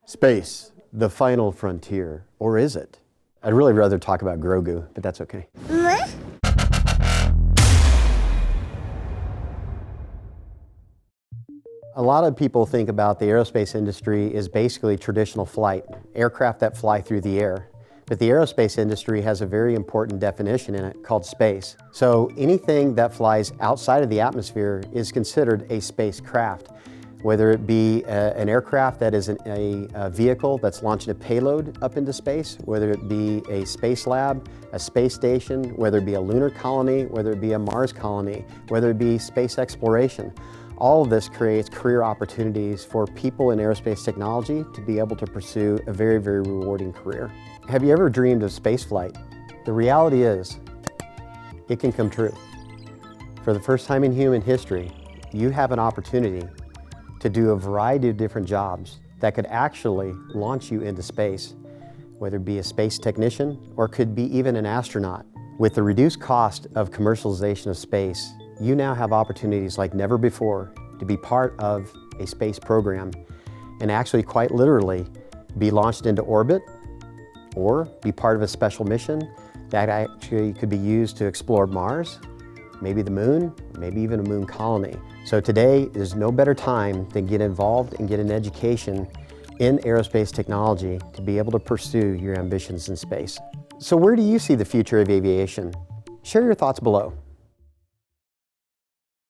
Space, the final frontier, or is it? I'd really rather talk about Grogu, but that's okay. A lot of people think about the aerospace industry as basically traditional flight, aircraft that fly through the air. But the aerospace industry has a very important definition in it called space. So anything that flies outside of the atmosphere is considered a spacecraft, whether it be an aircraft that is a vehicle that's launching a payload up into space, whether it be a space lab, a space station, whether it be a lunar colony, whether it be a Mars colony, whether it be space exploration. All of this creates career opportunities for people in aerospace technology to be able to pursue a very, very rewarding career. Have you ever dreamed of space flight? The reality is, it can come true. For the first time in human history, you have an opportunity to do a variety of different jobs that could actually launch you into space, whether it be a space technician or could be even an astronaut. With the reduced cost of commercialization of space, you now have opportunities like never before to be part of a space program and actually quite literally be launched into orbit or be part of a special mission that actually could be used to explore Mars, maybe the moon, maybe even a moon colony. So today, there's no better time than get involved and get an education in aerospace technology to be able to pursue your ambitions in space. So where do you see the future of aviation? Share your thoughts below.